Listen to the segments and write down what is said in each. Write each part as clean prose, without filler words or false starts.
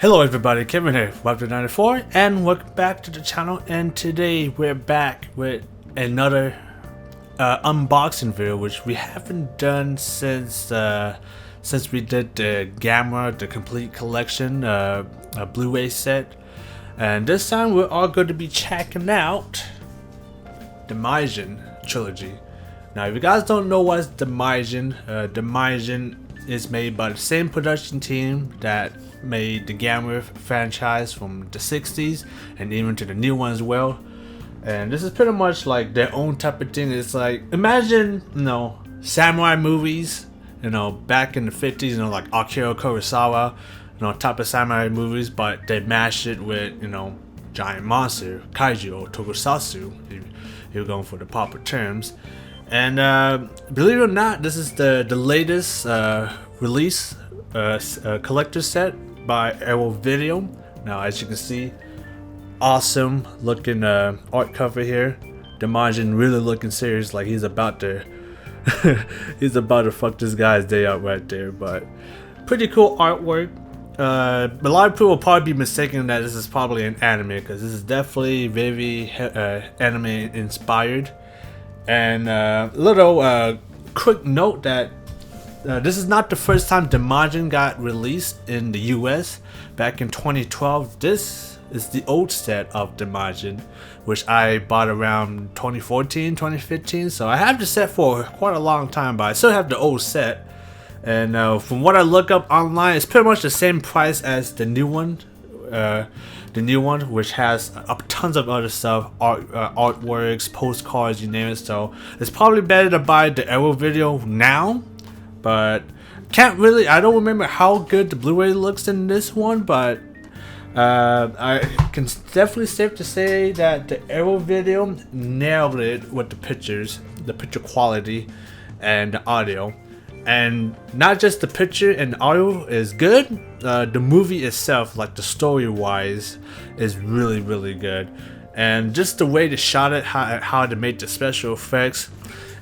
Hello everybody, Kevin here, Web94, and welcome back to the channel. And today we're back with another unboxing video, which we haven't done since we did the Gamera, the complete collection, a Blu Ray set. And this time we're all going to be checking out the Majin Trilogy. Now, if you guys don't know what's the Daimajin is made by the same production team that made the Gamera franchise from the 60s and even to the new one as well. And this is pretty much like their own type of thing. It's like, imagine, samurai movies, back in the 50s, like Akira Kurosawa, type of samurai movies, but they mash it with, giant monster, kaiju, or tokusatsu, if you're going for the proper terms. And believe it or not, this is the latest release collector set by Arrow Video. Now, as you can see, awesome looking art cover here. Daimajin really looking serious, like he's about to he's about to fuck this guy's day up right there. But pretty cool artwork. A lot of people will probably be mistaken that this is probably an anime, because this is definitely very anime inspired. And little quick note that this is not the first time Daimajin got released in the US. Back in 2012, this is the old set of Daimajin, which I bought around 2014, 2015. So I have the set for quite a long time, but I still have the old set. And from what I look up online, it's pretty much the same price as the new one. Which has tons of other stuff, artworks, postcards, you name it. So it's probably better to buy the Arrow Video now, but I don't remember how good the Blu Ray looks in this one, but I can definitely safe to say that the Arrow Video nailed it with the pictures, the picture quality, and the audio. And not just the picture and audio is good, the movie itself, like the story wise, is really good. And just the way they shot it, how they made the special effects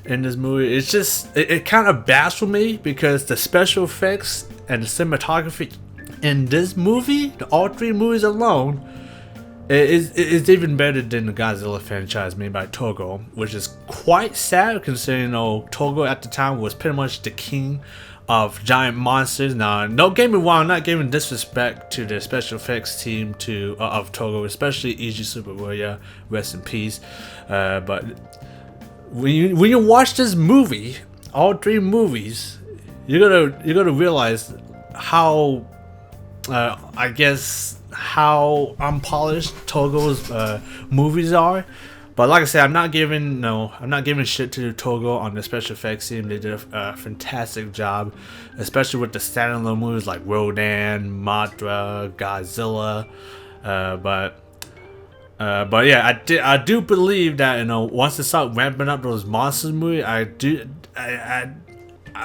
in this movie, it's just, it kind of baffles me, because the special effects and the cinematography in this movie, all three movies alone, is even better than the Godzilla franchise made by Toho, which is quite sad considering Toho at the time was pretty much the king of giant monsters. Now, don't get me wrong, I'm not giving disrespect to the special effects team of Toho, especially Eiji Tsuburaya, rest in peace. But when you watch this movie, all three movies, you're gonna realize how how unpolished Togo's movies are. But like I said, I'm not giving shit to Toho on the special effects team. They did a fantastic job, especially with the standalone movies like Rodan, Madra, Godzilla. But yeah, I do believe that once they start ramping up those monsters movies, I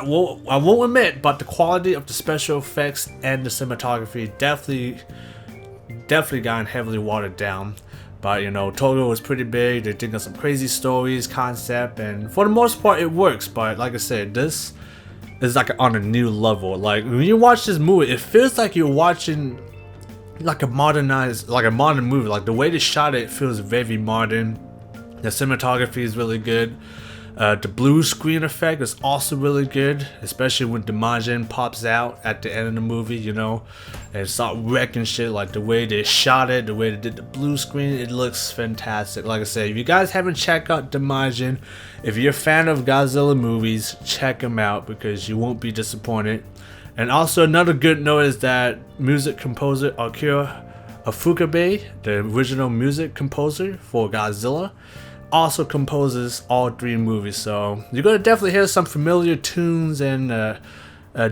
won't admit, but the quality of the special effects and the cinematography definitely gotten heavily watered down. But Toho was pretty big. They think of some crazy stories, concept, and for the most part it works. But like I said, this is like on a new level. Like when you watch this movie, it feels like you're watching like a modern movie. Like the way they shot it feels very modern. The cinematography is really good. The blue screen effect is also really good, especially when Daimajin pops out at the end of the movie, and start wrecking shit. Like the way they shot it, the way they did the blue screen, it looks fantastic. Like I said, if you guys haven't checked out Daimajin, if you're a fan of Godzilla movies, check them out, because you won't be disappointed. And also another good note is that music composer Akira Ifukube, the original music composer for Godzilla, also composes all three movies, so you're gonna definitely hear some familiar tunes and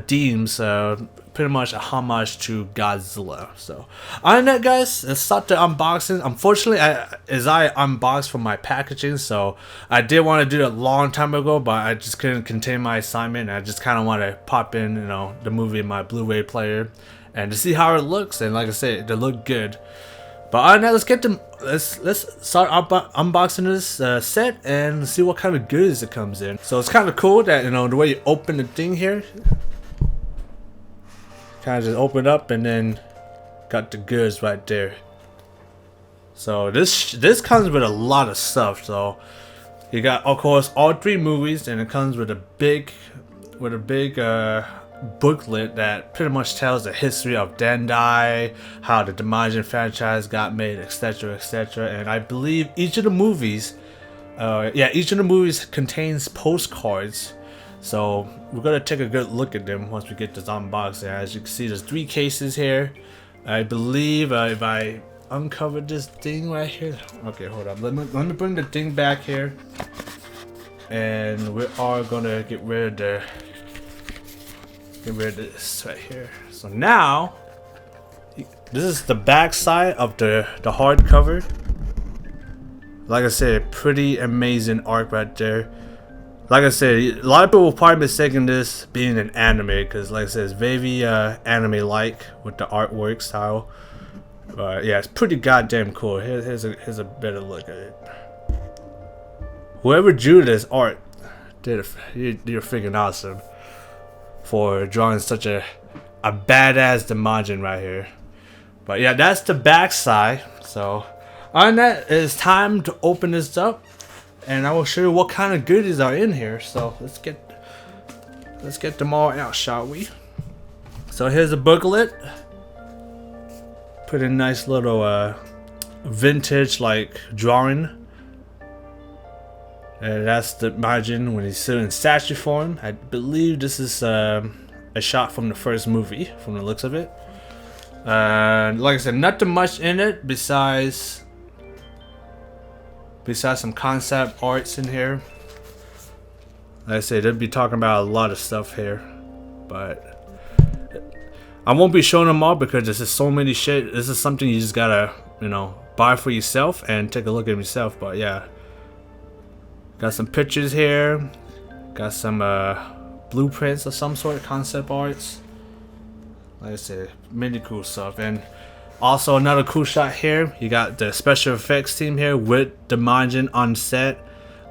themes, pretty much a homage to Godzilla. So other than that, guys, let's start the unboxing. Unfortunately, I unboxed from my packaging, so I did want to do it a long time ago, but I just couldn't contain my excitement. I just kind of want to pop in the movie in my Blu Ray player and to see how it looks. And like I said, they look good. But other than that, let's start unboxing this set and see what kind of goodies it comes in. So it's kind of cool that the way you open the thing here, kind of just open up and then got the goods right there. So this comes with a lot of stuff. So you got, of course, all 3 movies, and it comes with a big booklet that pretty much tells the history of Daiei, how the Daimajin franchise got made, etc., etc. And I believe each of the movies, contains postcards. So we're gonna take a good look at them once we get this unboxing. As you can see, there's 3 cases here. I believe if I uncover this thing right here. Okay, hold up. Let me bring the thing back here, and we are gonna get rid of this right here. So now, this is the back side of the hardcover. Like I said, pretty amazing art right there. Like I said, a lot of people will probably mistaken this being an anime, because like I said, it's very anime-like with the artwork style. But yeah, it's pretty goddamn cool. Here's a better look at it. Whoever drew this art you're freaking awesome for drawing such a badass Daimajin right here. But yeah, that's the back side. So on that, it's time to open this up, and I will show you what kind of goodies are in here. So let's get them all out, shall we? So here's a booklet. Pretty nice little vintage like drawing. And that's the Majin when he's still in statue form. I believe this is a shot from the first movie, from the looks of it. Like I said, nothing much in it besides some concept arts in here. Like I said, they'll be talking about a lot of stuff here, but I won't be showing them all because there's just so many shit. This is something you just gotta, buy for yourself and take a look at yourself. But yeah, got some pictures here, got some blueprints of some sort, concept arts. Like I said, many cool stuff. And also another cool shot here, you got the special effects team here with the Majin on set.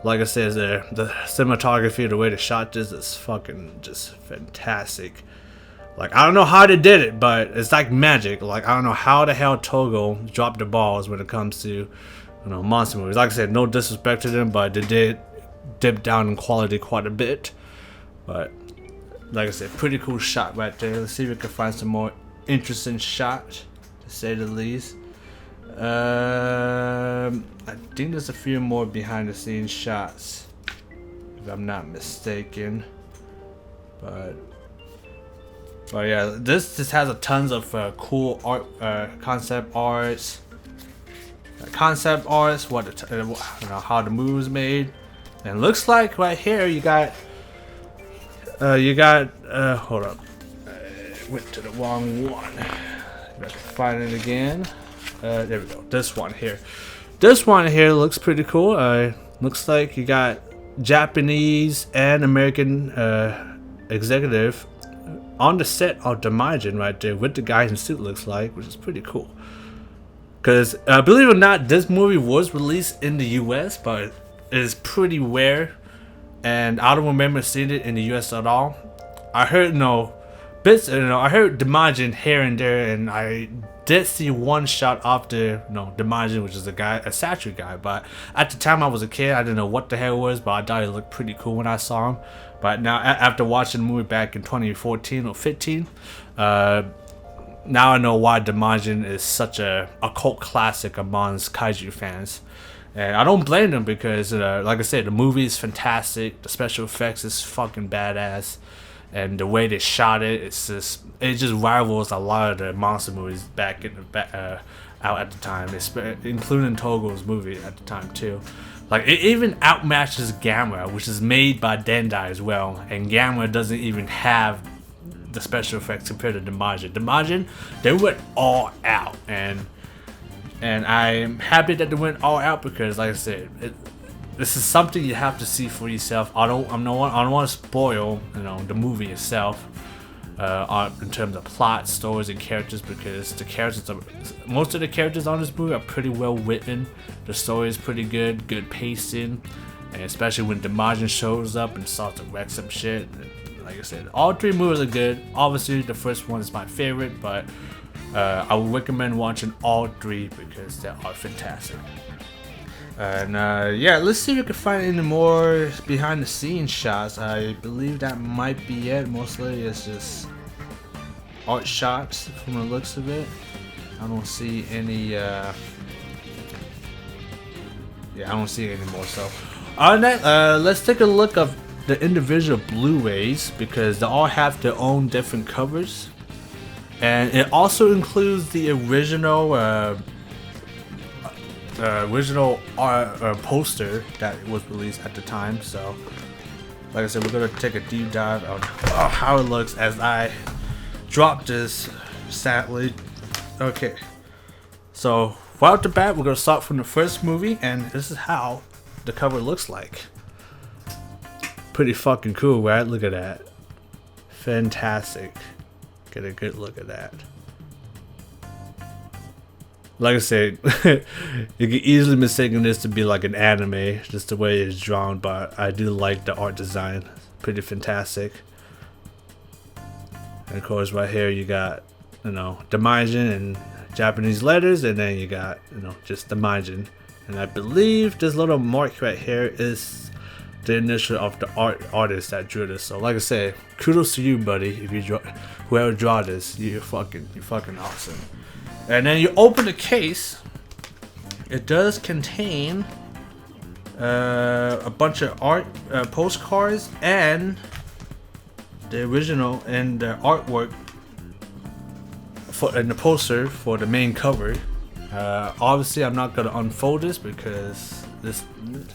Like I said, the cinematography, the way they shot this is fucking just fantastic. Like, I don't know how they did it, but it's like magic. Like, I don't know how the hell Togo dropped the balls when it comes to, monster movies. Like I said, no disrespect to them, but they did dip down in quality quite a bit. But like I said, pretty cool shot right there. Let's see if we can find some more interesting shots, to say the least. I think there's a few more behind the scenes shots, if I'm not mistaken. But yeah, this just has a tons of cool art, concept arts, how the movie was made. And looks like right here you got hold up, I went to the wrong one. Got to find it again. There we go. This one here looks pretty cool. Looks like you got Japanese and American executive on the set of Daimajin right there with the guy in suit, looks like, which is pretty cool. Because believe it or not, this movie was released in the US, but it is pretty rare, and I don't remember seeing it in the US at all. I heard bits, I heard Daimajin here and there, and I did see one shot of the Daimajin, which is a statue guy. But at the time I was a kid, I didn't know what the hell it was, but I thought it looked pretty cool when I saw him. But now, after watching the movie back in 2014 or 15, now I know why Daimajin is such a cult classic amongst kaiju fans. And I don't blame them because, like I said, the movie is fantastic. The special effects is fucking badass, and the way they shot it, it just rivals a lot of the monster movies back in the out at the time, including Togo's movie at the time too. Like, it even outmatches Gamera, which is made by Daiei as well, and Gamera doesn't even have the special effects compared to Daimajin. Daimajin, they went all out, and I'm happy that they went all out because, like I said, this is something you have to see for yourself. I don't want to spoil the movie itself in terms of plot, stories, and characters, because most of the characters on this movie are pretty well written. The story is pretty good pacing, and especially when Daimajin shows up and starts to wreck some shit. Like I said, all 3 movies are good. Obviously, the first one is my favorite, but I would recommend watching all 3 because they are fantastic. And yeah, let's see if we can find any more behind the scenes shots. I believe that might be it. Mostly it's just art shots from the looks of it. I don't see any yeah, I don't see any more. So on that, let's take a look of the individual Blu-rays because they all have their own different covers, and it also includes the original poster that was released at the time. So like I said, we're gonna take a deep dive on how it looks as I drop this, sadly. Okay, so right off the bat, we're gonna start from the first movie, and this is how the cover looks like. Pretty fucking cool, right? Look at that. Fantastic. Get a good look at that. Like I said, you can easily mistaken this to be like an anime, just the way it's drawn, but I do like the art design. Pretty fantastic. And of course right here you got, you know, Daimajin in Japanese letters, and then you got, you know, just Daimajin. And I believe this little mark right here is the initial of the artist that drew this. So like I said, kudos to you, buddy. If you draw, whoever draw this, you're fucking awesome. And then you open the case. It does contain a bunch of art postcards and the original and the artwork and the poster for the main cover. Obviously, I'm not gonna unfold this because this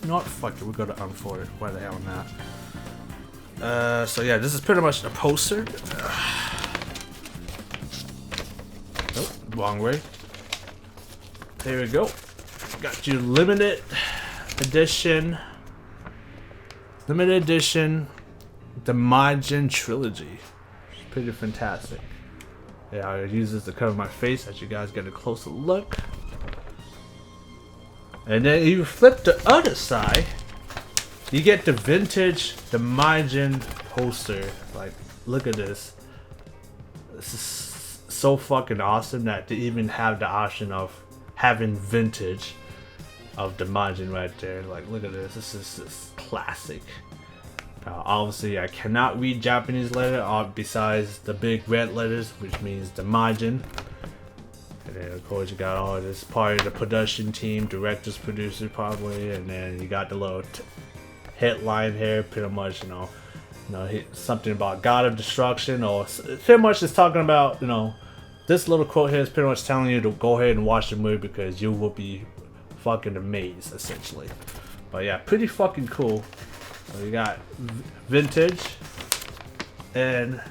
not fucking. We're gonna unfold it. Why the hell not? So yeah, this is pretty much a poster. Oh, wrong way. There we go. Got you limited edition. Limited edition. The Majin Trilogy. Pretty fantastic. Yeah, I use this to cover my face as you guys get a closer look. And then you flip the other side, you get the vintage, the Majin poster. Like, look at this. This is so fucking awesome that they even have the option of having vintage of the Majin right there. Like, look at this. This is just classic. Obviously, I cannot read Japanese letter besides the big red letters, which means the Majin. And then of course you got all this part of the production team, directors, producers probably, and then you got the little headline here, pretty much, you know, something about God of Destruction, or pretty much it's talking about, you know, this little quote here is pretty much telling you to go ahead and watch the movie because you will be fucking amazed, essentially. But yeah, pretty fucking cool. So you got vintage and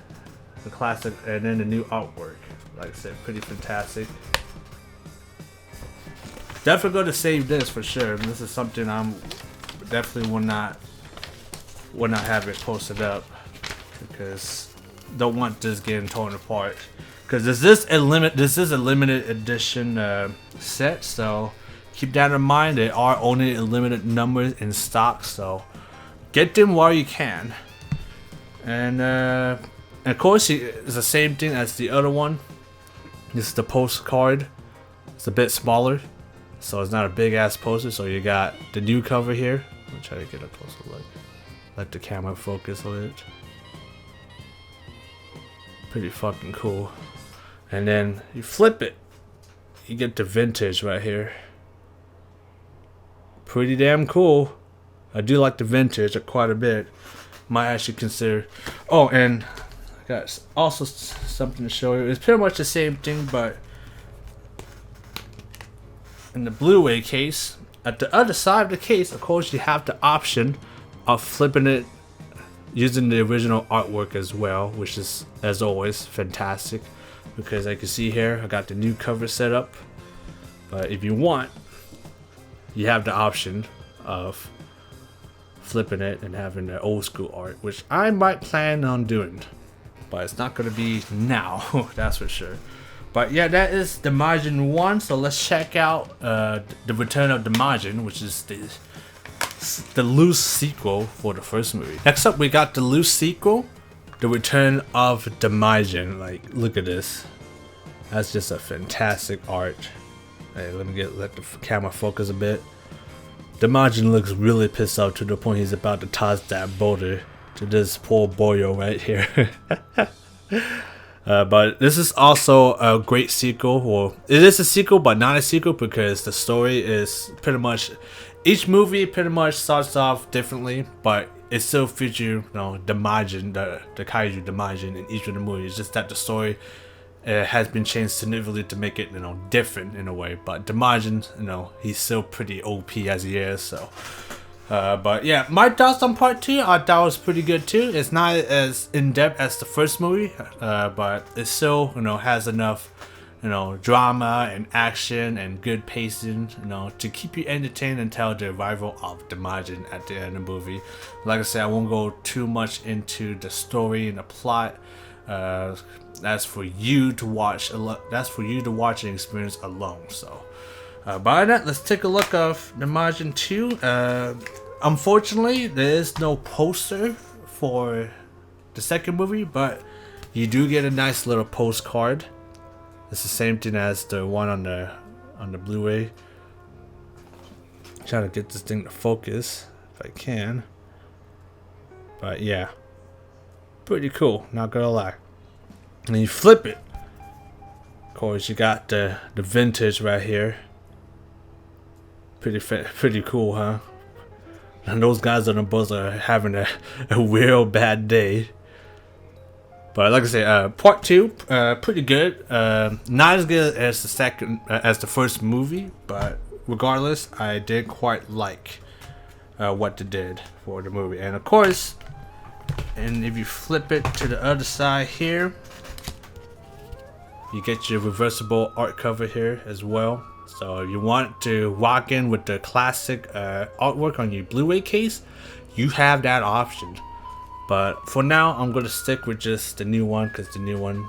the classic, and then the new artwork. Like I said, pretty fantastic. Definitely going to save this for sure. This is something I'm definitely will not have it posted up because don't want this getting torn apart. Because this is a limited edition set, so keep that in mind. There are only a limited numbers in stock, so get them while you can. And of course, it's the same thing as the other one. This is the postcard. It's a bit smaller, so it's not a big ass poster. So you got the new cover here. I'll try to get a closer look. Let the camera focus on it. Pretty fucking cool. And then you flip it, you get the vintage right here. Pretty damn cool. I do like the vintage quite a bit. Might actually consider. Oh, and I got also something to show you. It's pretty much the same thing, but in the Blu Ray case, at the other side of the case, of course, you have the option of flipping it using the original artwork as well, which is, as always, fantastic. Because I can see here, I got the new cover set up. But if you want, you have the option of flipping it and having the old school art, which I might plan on doing, but it's not going to be now. That's for sure. But yeah, that is the Majin 1. So let's check out the Return of the Majin, which is the loose sequel for the first movie. Next up, we got the loose sequel, The Return of the Majin. Like, look at this. That's just a fantastic art. Hey, let the camera focus a bit. Daimajin looks really pissed off to the point he's about to toss that boulder to this poor boyo right here. But this is also a great sequel. Well, it is a sequel, but not a sequel because the story is pretty much, each movie pretty much starts off differently, but it still features, you know, Daimajin, the kaiju Daimajin in each of the movies. It's just that the story has been changed significantly to make it, you know, different in a way. But Daimajin, you know, he's still pretty OP as he is. So, but yeah, my thoughts on part 2, I thought it was pretty good too. It's not as in depth as the first movie, but it still, you know, has enough, you know, drama and action and good pacing, you know, to keep you entertained until the arrival of Daimajin at the end of the movie. Like I said, I won't go too much into the story and the plot. That's for you to watch. That's for you to watch and experience alone. So, by that, let's take a look of Daimajin 2. Unfortunately, there is no poster for the second movie, but you do get a nice little postcard. It's the same thing as the one on the Blu Ray. Trying to get this thing to focus if I can. But yeah, pretty cool, not gonna lie. And then you flip it. Of course, you got the vintage right here. Pretty cool, huh? And those guys on the bus are having a real bad day. But like I said, part 2, pretty good. Not as good as the first movie, but regardless, I did quite like what they did for the movie. And of course, and if you flip it to the other side here, you get your reversible art cover here as well. So if you want to rock in with the classic artwork on your Blu Ray case, you have that option. But for now, I'm going to stick with just the new one because the new one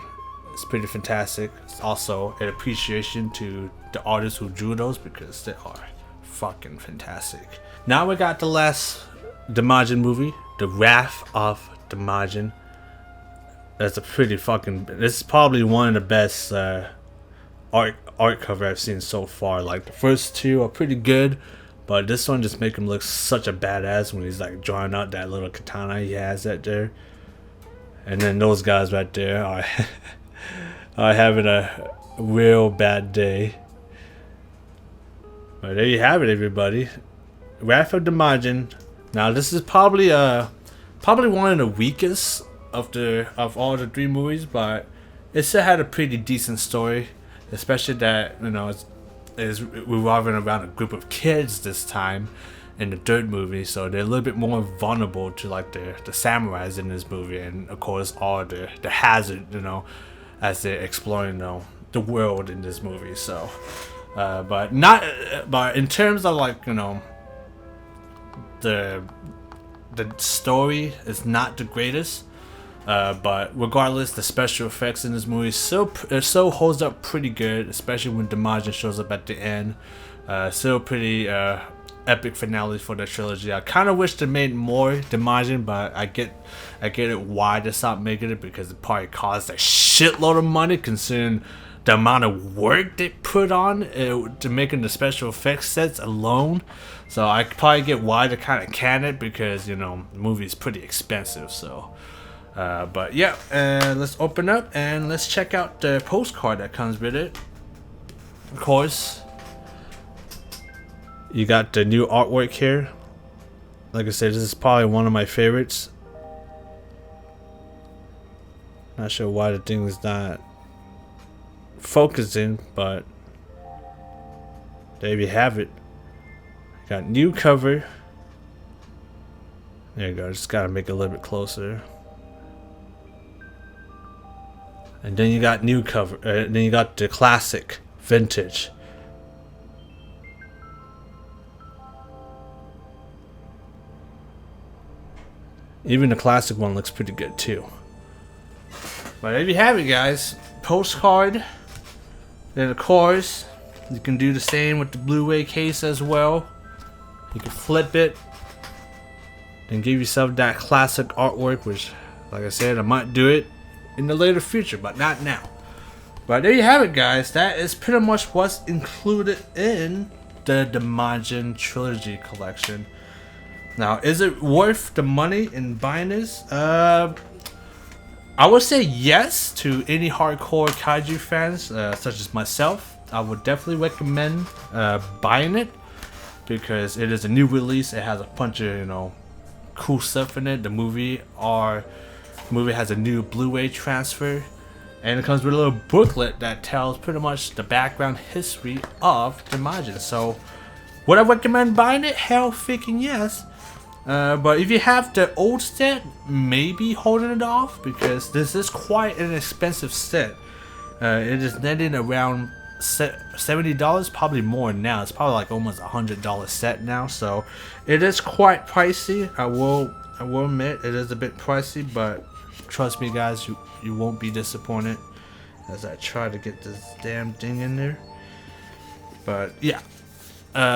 is pretty fantastic. It's also an appreciation to the artists who drew those because they are fucking fantastic. Now we got the last Daimajin movie, The Wrath of Daimajin. That's a pretty fucking... This is probably one of the best art cover I've seen so far. Like, the first two are pretty good, but this one just makes him look such a badass when he's like drawing out that little katana he has right there. And then those guys right there are, are having a real bad day. But there you have it, everybody. Wrath of Daimajin. Now this is probably one of the weakest of all the 3 movies, but it still had a pretty decent story, especially that, you know, is revolving around a group of kids this time in the 3rd movie, so they're a little bit more vulnerable to like the samurais in this movie, and of course all the hazard, you know, as they're exploring, you know, the world in this movie. So but in terms of, like, you know, the story is not the greatest, but regardless, the special effects in this movie still holds up pretty good, especially when Daimajin shows up at the end. Still pretty epic finale for the trilogy. I kind of wish they made more Daimajin, but I get it why they stopped making it, because it probably cost a shitload of money considering the amount of work they put on to making the special effects sets alone. So I probably get why they kind of can it, because, you know, the movie is pretty expensive. So but yeah, let's open up and let's check out the postcard that comes with it. Of course, you got the new artwork here. Like I said, this is probably one of my favorites. Not sure why the thing is not focusing, but there you have it. Got new cover. There you go. Just gotta make it a little bit closer. And then you got new cover. Then you got the classic vintage. Even the classic one looks pretty good too. But there you have it, guys. Postcard. Then of course, you can do the same with the Blu Ray case as well. You can flip it and give yourself that classic artwork, which, like I said, I might do it in the later future, but not now. But there you have it, guys. That is pretty much what's included in the Daimajin Trilogy collection. Now, is it worth the money in buying this? I would say yes to any hardcore kaiju fans, such as myself. I would definitely recommend buying it because it is a new release. It has a bunch of cool stuff in it. The movie has a new Blu Ray transfer, and it comes with a little booklet that tells pretty much the background history of Daimajin. So, would I recommend buying it? Hell freaking yes. But if you have the old set, maybe holding it off because this is quite an expensive set. It is netting around $70, probably more now. It's probably like almost $100 set now, so it is quite pricey. I will admit it is a bit pricey, but trust me, guys, you won't be disappointed as I try to get this damn thing in there. But yeah,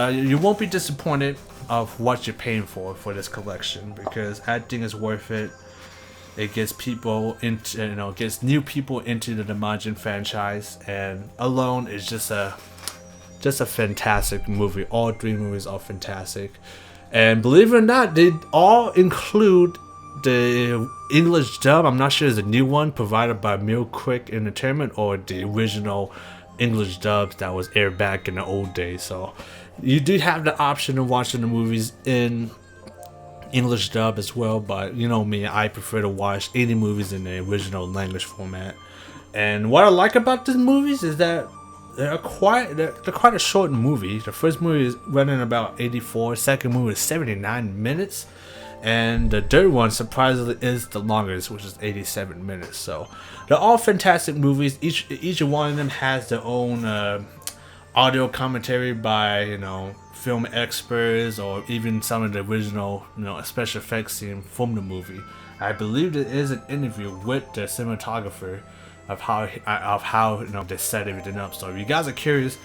you won't be disappointed of what you're paying for this collection because I think it's worth it. It gets people into, gets new people into the Daimajin franchise, and alone is just a fantastic movie. All three movies are fantastic, and believe it or not, they all include the English dub. I'm not sure it's a new one provided by Mill Quick Entertainment or the original English dubs that was aired back in the old days. So you do have the option of watching the movies in English dub as well, but you know me, I prefer to watch any movies in the original language format. And what I like about these movies is that they're quite a short movie. The first movie is running about 84, second movie is 79 minutes, and the third one surprisingly is the longest, which is 87 minutes. So they're all fantastic movies. Each one of them has their own audio commentary by film experts, or even some of the original special effects team from the movie. I believe there is an interview with the cinematographer of how they set everything up. So if you guys are curious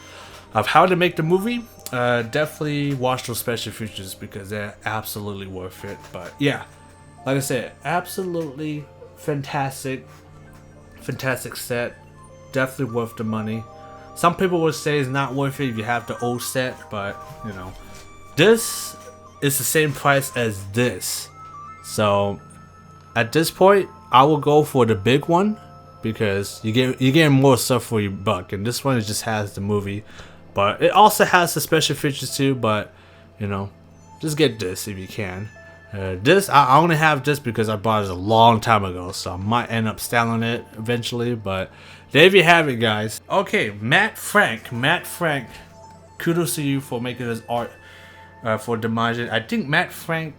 of how to make the movie, definitely watch those special features because they're absolutely worth it. But yeah, like I said, absolutely fantastic set, definitely worth the money. Some people would say it's not worth it if you have the old set, but this is the same price as this. So at this point, I will go for the big one because you're getting more stuff for your buck, and this one just has the movie, but it also has the special features too. But just get this if you can. This I only have this because I bought it a long time ago, so I might end up selling it eventually. But there you have it, guys. Okay, Matt Frank, kudos to you for making this art for Daimajin. I think Matt Frank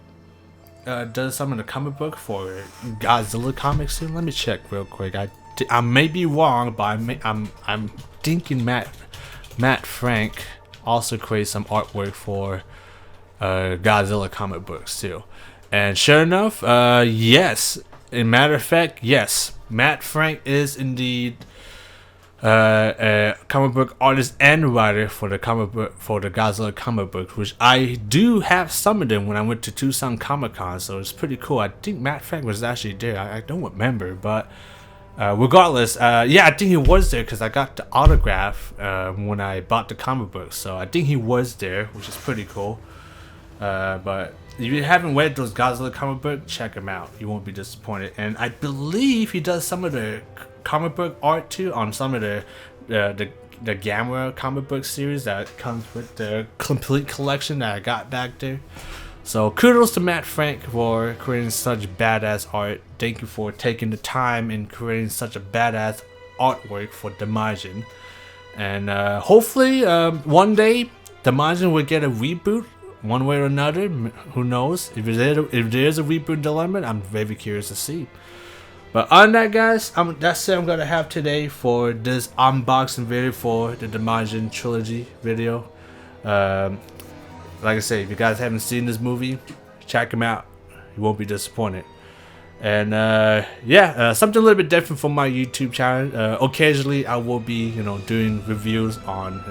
does some of the comic book for Godzilla comics too. Let me check real quick. I may be wrong, but I'm thinking Matt Frank also creates some artwork for Godzilla comic books too. And sure enough, yes. In matter of fact, yes, Matt Frank is indeed a comic book artist and writer for the Godzilla comic book, which I do have some of them when I went to Tucson Comic Con. So it's pretty cool. I think Matt Frank was actually there. I don't remember, but regardless, yeah, I think he was there because I got the autograph when I bought the comic book. So I think he was there, which is pretty cool. But if you haven't read those Godzilla comic book, check him out. You won't be disappointed. And I believe he does some of the comic book art too on some of the Gamera comic book series that comes with the complete collection that I got back there. So kudos to Matt Frank for creating such badass art. Thank you for taking the time and creating such a badass artwork for Daimajin. And hopefully one day Daimajin will get a reboot. One way or another, who knows? If there's a reboot development, I'm very curious to see. But other than that, guys, that's it I'm gonna have today for this unboxing video for the Daimajin Trilogy video. Like I say, if you guys haven't seen this movie, check them out. You won't be disappointed. And yeah, something a little bit different from my YouTube channel. Occasionally, I will be doing reviews on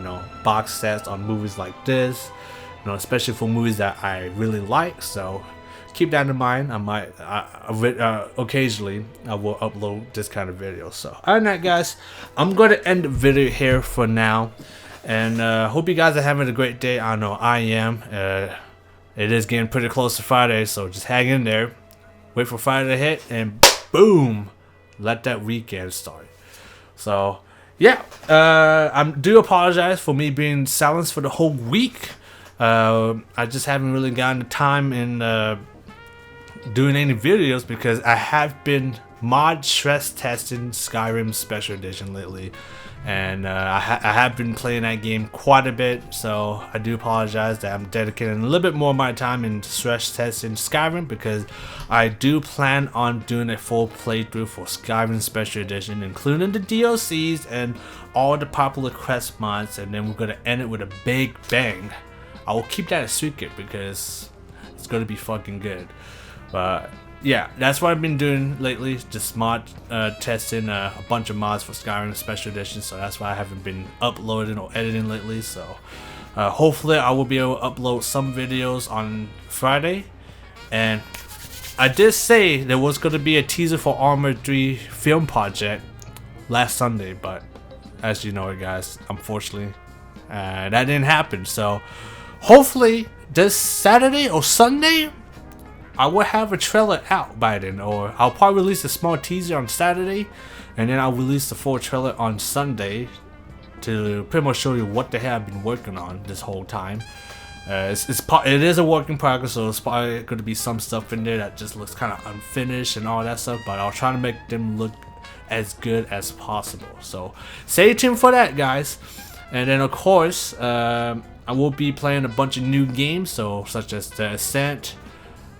box sets on movies like this. Especially for movies that I really like. So keep that in mind. I might occasionally I will upload this kind of video. So other than that, guys, I'm going to end the video here for now, and hope you guys are having a great day. I know I am. It is getting pretty close to Friday, so just hang in there, wait for Friday to hit, and boom, let that weekend start. So yeah, I do apologize for me being silenced for the whole week. I just haven't really gotten the time in doing any videos because I have been mod stress testing Skyrim Special Edition lately, and I have been playing that game quite a bit, so I do apologize that I'm dedicating a little bit more of my time in stress testing Skyrim, because I do plan on doing a full playthrough for Skyrim Special Edition, including the DLCs and all the popular quest mods, and then we're going to end it with a big bang. I will keep that a secret because it's going to be fucking good. But yeah, that's what I've been doing lately, just mod testing a bunch of mods for Skyrim Special Edition, so that's why I haven't been uploading or editing lately. So hopefully I will be able to upload some videos on Friday. And I did say there was going to be a teaser for Armored 3 film project last Sunday, but as you know, guys, unfortunately that didn't happen. So hopefully this Saturday or Sunday I will have a trailer out by then, or I'll probably release a small teaser on Saturday, and then I'll release the full trailer on Sunday to pretty much show you what the hell I've been working on this whole time. It is a work in progress, so it's probably going to be some stuff in there that just looks kind of unfinished and all that stuff, but I'll try to make them look as good as possible. So stay tuned for that, guys. And then of course I will be playing a bunch of new games, so such as The Ascent,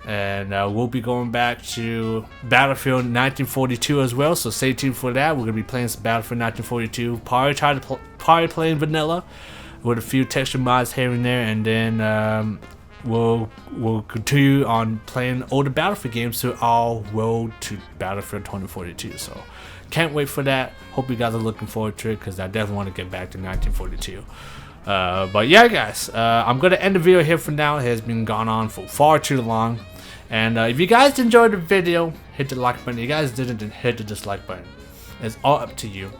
and we'll be going back to Battlefield 1942 as well, so stay tuned for that. We're going to be playing some Battlefield 1942, probably playing vanilla with a few texture mods here and there, and then we'll continue on playing older Battlefield games to our road to Battlefield 2042. So can't wait for that. Hope you guys are looking forward to it, because I definitely want to get back to 1942. But yeah, guys, I'm going to end the video here for now. It has been gone on for far too long. And if you guys enjoyed the video, hit the like button. If you guys didn't, then hit the dislike button. It's all up to you.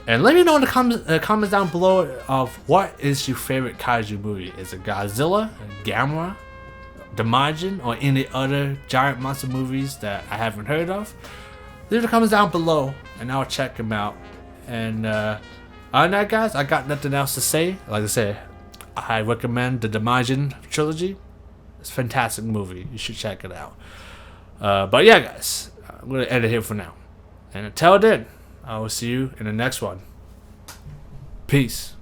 And let me know in the comments down below of what is your favorite kaiju movie. Is it Godzilla, Gamera, Daimajin, or any other giant monster movies that I haven't heard of? Leave the comments down below and I'll check them out. And other than that, guys, I got nothing else to say. Like I said, I recommend the Daimajin Trilogy. It's a fantastic movie. You should check it out. But yeah, guys, I'm going to end it here for now. And until then, I will see you in the next one. Peace.